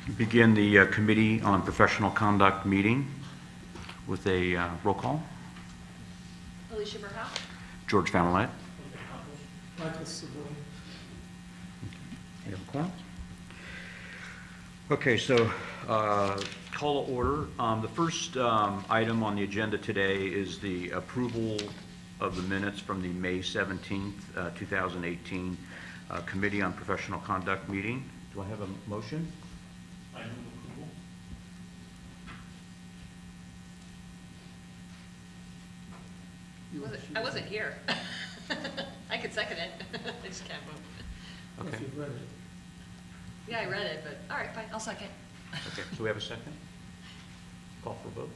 Begin the Committee on Professional Conduct meeting with a roll call. Alicia Burhow. George Familet. Michael Savoy. You have a quorum? Okay, so call to order. The first item on the agenda today is the approval of the minutes from the May 17th, 2018 Committee on Professional Conduct meeting. Do I have a motion? I move approval. I wasn't here. I could second it. I just can't vote. Okay. If you've read it. Yeah, I read it, but all right, fine, I'll second. Okay, so we have a second? Call for a vote?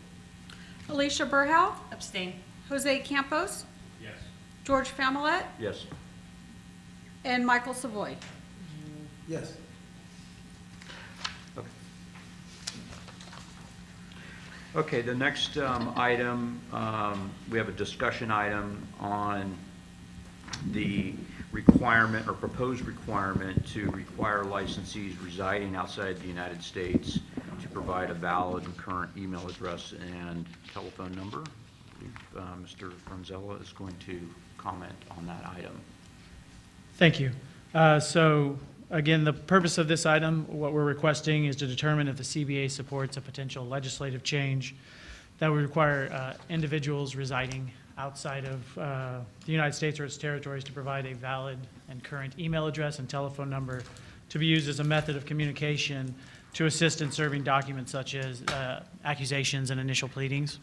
Alicia Burhow, Abstain. Jose Campos, Yes. George Familet, Yes. and Michael Savoy. Yes. Okay. Okay, the next item, we have a discussion item on the requirement or proposed requirement to require licensees residing outside the United States to provide a valid and current email address and telephone number. I believe Mr. Franzella is going to comment on that item. Thank you. So again, the purpose of this item, what we're requesting is to determine if the CBA supports a potential legislative change that would require individuals residing outside of the United States or its territories to provide a valid and current email address and telephone number to be used as a method of communication to assist in serving documents such as accusations and initial pleadings.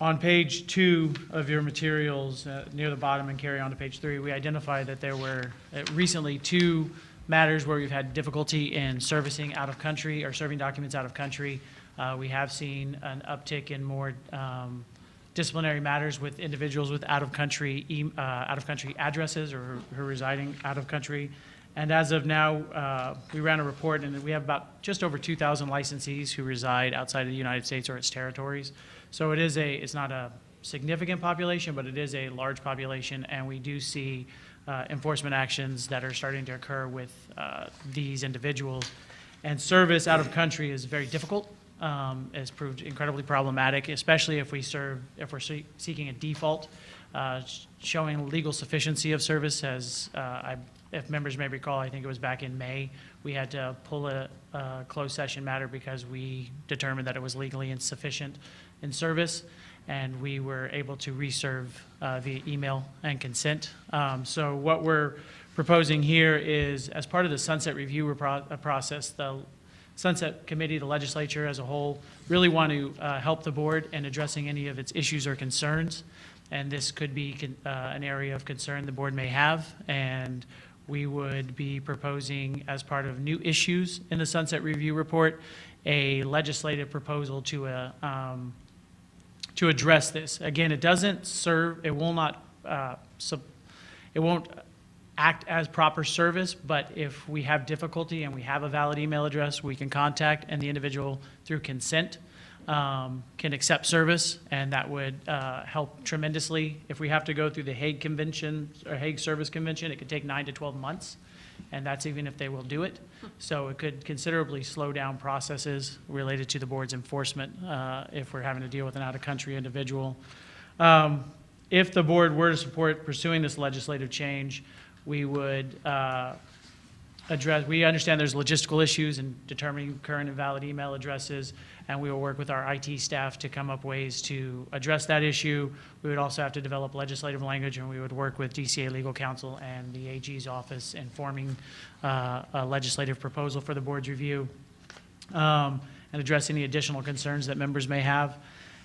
On page 2 of your materials, near the bottom and carry on to page 3, we identified that there were recently 2 matters where we've had difficulty in servicing out of country or serving documents out of country. We have seen an uptick in more disciplinary matters with individuals with out-of-country addresses or who are residing out of country. And as of now, we ran a report, and we have about just over 2,000 licensees who reside outside of the United States or its territories. So it's not a significant population, but it is a large population, and we do see enforcement actions that are starting to occur with these individuals. And service out of country is very difficult. Has proved incredibly problematic, especially if we're seeking a default. Showing legal sufficiency of service, as if members may recall, I think it was back in May, we had to pull a closed session matter because we determined that it was legally insufficient in service, and we were able to reserve via email and consent. So what we're proposing here is, as part of the sunset review process, the Sunset Committee, the legislature as a whole, really want to help the board in addressing any of its issues or concerns. And this could be an area of concern the board may have. And we would be proposing, as part of new issues in the Sunset Review report, a legislative proposal to address this. Again, it doesn't serve, it will not, it won't act as proper service, but if we have difficulty and we have a valid email address, we can contact, and the individual, through consent, can accept service, and that would help tremendously. If we have to go through the Hague Convention or Hague Service Convention, it could take 9 to 12 months, and that's even if they will do it. So it could considerably slow down processes related to the board's enforcement if we're having to deal with an out-of-country individual. If the board were to support pursuing this legislative change, we would we understand there's logistical issues in determining current and valid email addresses, and we will work with our IT staff to come up ways to address that issue. We would also have to develop legislative language, and we would work with DCA Legal Counsel and the AG's office in forming a legislative proposal for the board's review, and address any additional concerns that members may have.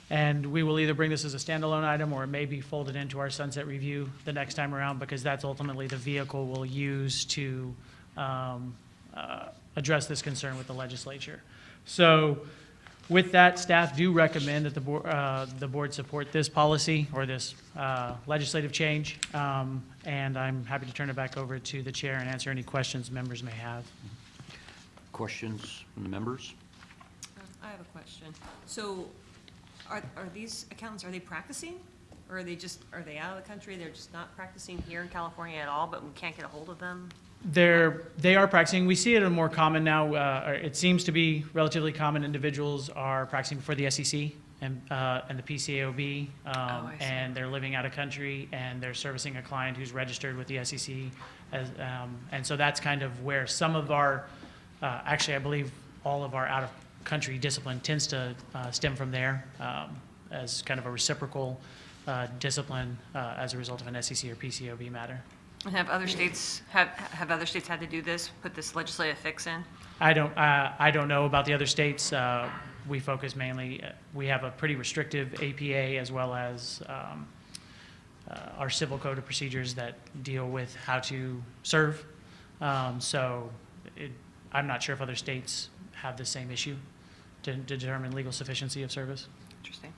And we will either bring this as a standalone item, or it may be folded into our sunset review the next time around, because that's ultimately the vehicle we'll use to address this concern with the legislature. So with that, staff do recommend that the board support this policy or this legislative change. And I'm happy to turn it back over to the chair and answer any questions members may have. Questions from the members? I have a question. So are these accountants, are they practicing? Or are they out of the country, they're just not practicing here in California at all, but we can't get a hold of them? They are practicing. We see it a more common now, or it seems to be relatively common. Individuals are practicing before the SEC and the PCAOB, I see. and they're living out of country, and they're servicing a client who's registered with the SEC. And so that's kind of where some of our, actually, I believe all of our out-of-country discipline tends to stem from there, as kind of a reciprocal discipline as a result of an SEC or PCAOB matter. And have other states, have other states had to do this, put this legislative fix in? I don't know about the other states. We focus mainly, we have a pretty restrictive APA as well as our civil code of procedures that deal with how to serve. So I'm not sure if other states have the same issue to determine legal sufficiency of service. Interesting.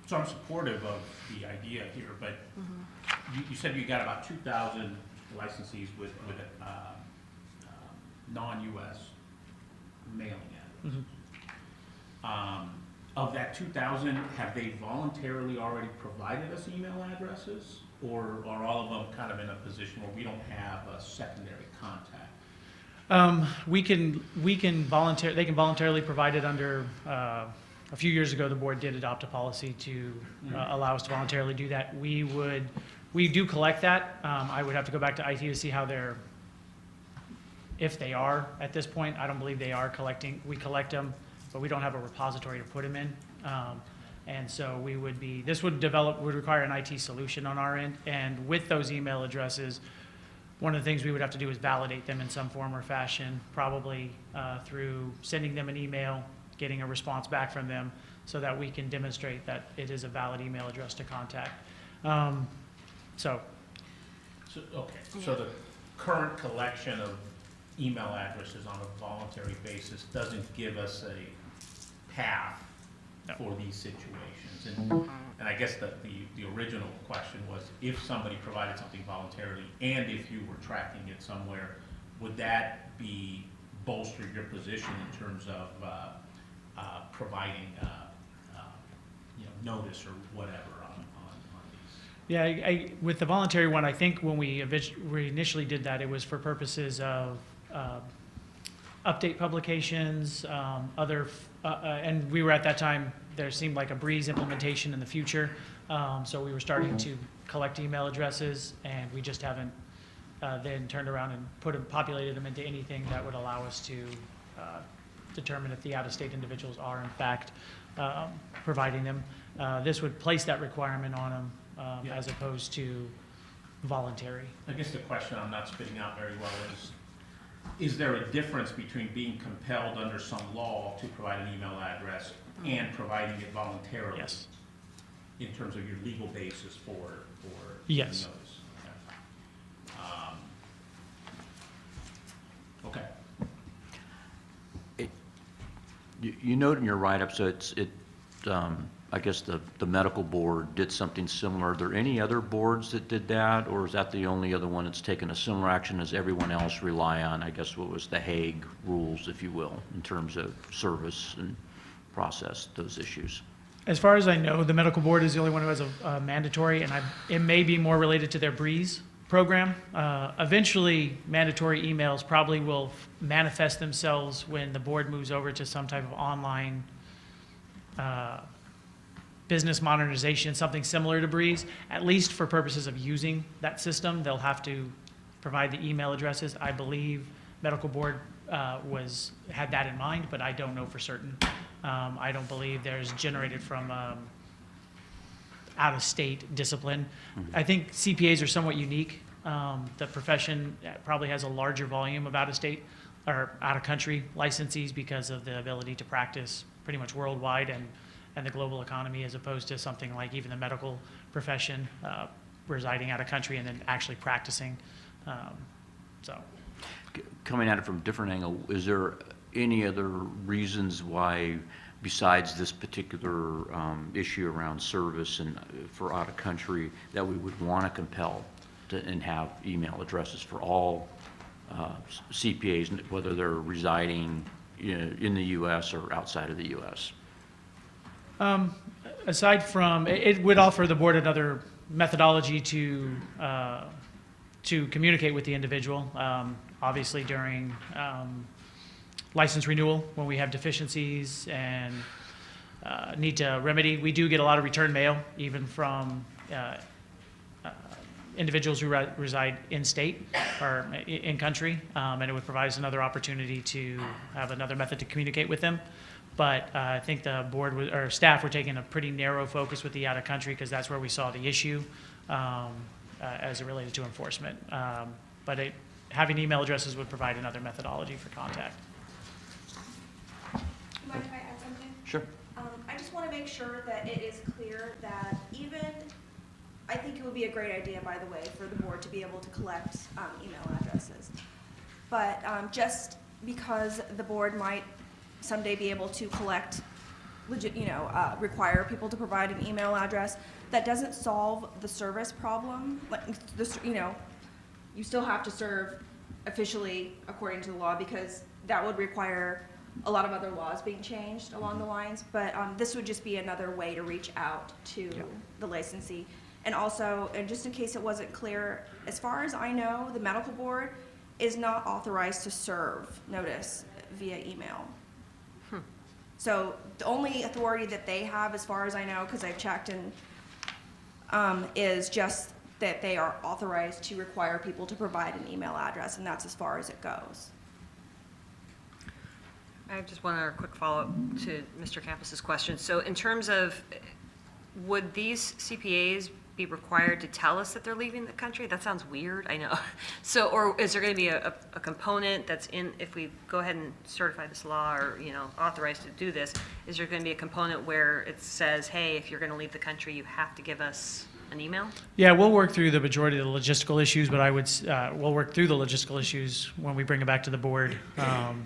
So I'm supportive of the idea here, but you said you got about 2,000 licensees with non-US mailing addresses. Of that 2,000, have they voluntarily already provided us email addresses? Or are all of them kind of in a position where we don't have a secondary contact? They can voluntarily provide it under, a few years ago, the board did adopt a policy to allow us to voluntarily do that. We do collect that. I would have to go back to IT to see how if they are at this point. I don't believe they are collecting. We collect them, but we don't have a repository to put them in. And so this would require an IT solution on our end. And with those email addresses, one of the things we would have to do is validate them in some form or fashion, probably through sending them an email, getting a response back from them so that we can demonstrate that it is a valid email address to contact. So So the current collection of email addresses on a voluntary basis doesn't give us a path No. for these situations. And I guess the original question was, if somebody provided something voluntarily and if you were tracking it somewhere, would that be bolster your position in terms of providing notice or whatever on these? yeah, with the voluntary one, I think when we initially did that, it was for purposes of update publications, and we were at that time, there seemed like a breeze implementation in the future. So we were starting to collect email addresses, and we just haven't then turned around and populated them into anything that would allow us to determine if the out-of-state individuals are in fact providing them. This would place that requirement on them Yeah. as opposed to voluntary. I guess the question I'm not spitting out very well is there a difference between being compelled under some law to provide an email address and providing it voluntarily? Yes. In terms of your legal basis for Yes. notice? Okay. You note in your write-up, so I guess the medical board did something similar. Are there any other boards that did that, or is that the only other one that's taken a similar action? Does everyone else rely on, I guess, what was the Hague rules, if you will, in terms of service and process those issues? As far as I know, the medical board is the only one who has a mandatory, and it may be more related to their Breeze program. Eventually, mandatory emails probably will manifest themselves when the board moves over to some type of online business modernization, something similar to Breeze. At least for purposes of using that system, they'll have to provide the email addresses. I believe medical board had that in mind, but I don't know for certain. I don't believe there's generated from out-of-state discipline. I think CPAs are somewhat unique. The profession probably has a larger volume of out-of-state or out-of-country licensees because of the ability to practice pretty much worldwide and the global economy, as opposed to something like even the medical profession residing out of country and then actually practicing. Coming at it from a different angle, is there any other reasons why, besides this particular issue around service and for out of country, that we would want to compel and have email addresses for all CPAs, whether they're residing in the U.S. or outside of the U.S.? Aside from, it would offer the board another methodology to communicate with the individual. Obviously during license renewal, when we have deficiencies and need to remedy. We do get a lot of return mail, even from individuals who reside in state or in country, and it would provide us another opportunity to have another method to communicate with them. But I think the board or staff were taking a pretty narrow focus with the out of country because that's where we saw the issue as it related to enforcement. But having email addresses would provide another methodology for contact. Mind if I add something? Sure. I just want to make sure that it is clear that I think it would be a great idea, by the way, for the board to be able to collect email addresses. But just because the board might someday be able to collect, require people to provide an email address, that doesn't solve the service problem. Like, you still have to serve officially according to the law because that would require a lot of other laws being changed along the lines, but this would just be another way to reach out to the licensee. And also, and just in case it wasn't clear, as far as I know, the medical board is not authorized to serve notice via email. So the only authority that they have, as far as I know, because I've checked, and is just that they are authorized to require people to provide an email address, and that's as far as it goes. I have just one other quick follow-up to Mr. Campus's question. So in terms of, would these CPAs be required to tell us that they're leaving the country? That sounds weird, I know. So, or is there going to be a component that's in, if we go ahead and certify this law or, authorized to do this, is there going to be a component where it says, hey, if you're going to leave the country, you have to give us an email? Yeah, we'll work through the majority of the logistical issues, but we'll work through the logistical issues when we bring it back to the board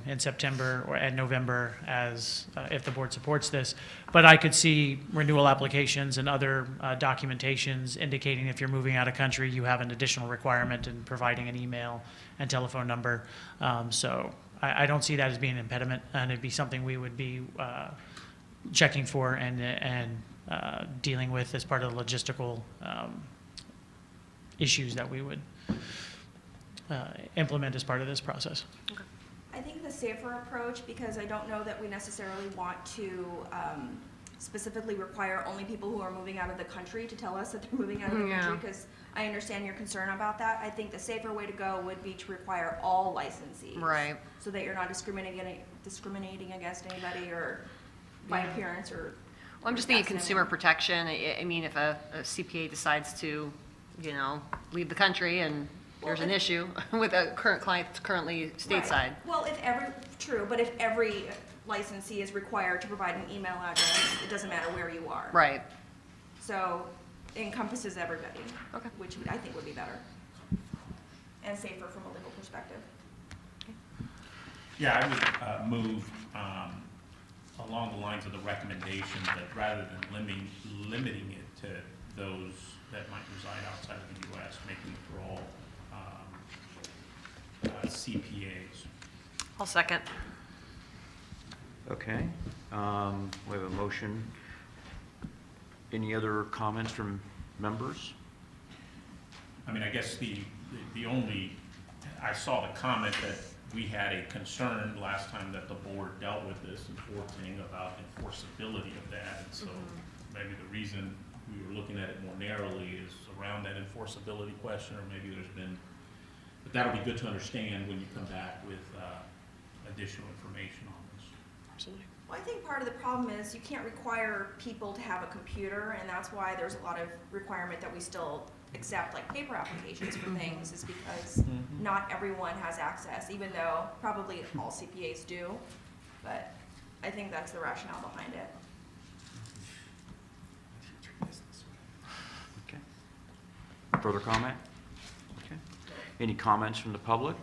in September or in November as if the board supports this. But I could see renewal applications and other documentations indicating if you're moving out of country, you have an additional requirement in providing an email and telephone number. So I don't see that as being an impediment, and it'd be something we would be checking for and dealing with as part of the logistical issues that we would implement as part of this process. I think the safer approach, because I don't know that we necessarily want to specifically require only people who are moving out of the country to tell us that they're moving out of the country, because I understand your concern about that. I think the safer way to go would be to require all licensees. Right. So that you're not discriminating against anybody or by appearance or. Well, I'm just thinking accident. consumer protection. I mean, if a CPA decides to, leave the country and there's an issue with a current client that's currently stateside. Right. Well, but if every licensee is required to provide an email address, it doesn't matter where you are. Right. So it encompasses everybody. Okay. Which I think would be better and safer from a legal perspective. Yeah, I would move along the lines of the recommendation that rather than limiting it to those that might reside outside of the U.S., making it for all CPAs. I'll second. Okay, we have a motion. Any other comments from members? I mean, I guess the only, I saw the comment that we had a concern last time that the board dealt with this enforcing about enforceability of that. And so maybe the reason we were looking at it more narrowly is around that enforceability question, or maybe there's been, but that'll be good to understand when you come back with additional information on this. Absolutely. Well, I think part of the problem is you can't require people to have a computer, and that's why there's a lot of requirement that we still accept like paper applications for things, is because not everyone has access, even though probably all CPAs do. But I think that's the rationale behind it. Okay. Further comment? Okay. Any comments from the public?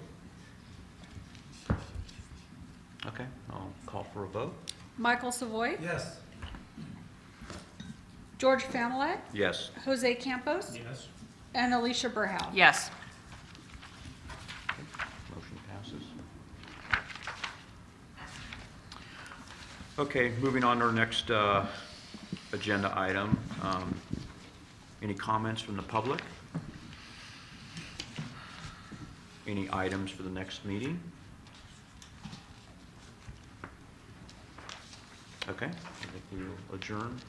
Okay, I'll call for a vote. Michael Savoy, Yes. George Familet, Yes. Jose Campos, Yes. and Alicia Burhow. Yes. Motion passes. Okay, moving on to our next agenda item. Any comments from the public? Any items for the next meeting? Okay, I think we will adjourn.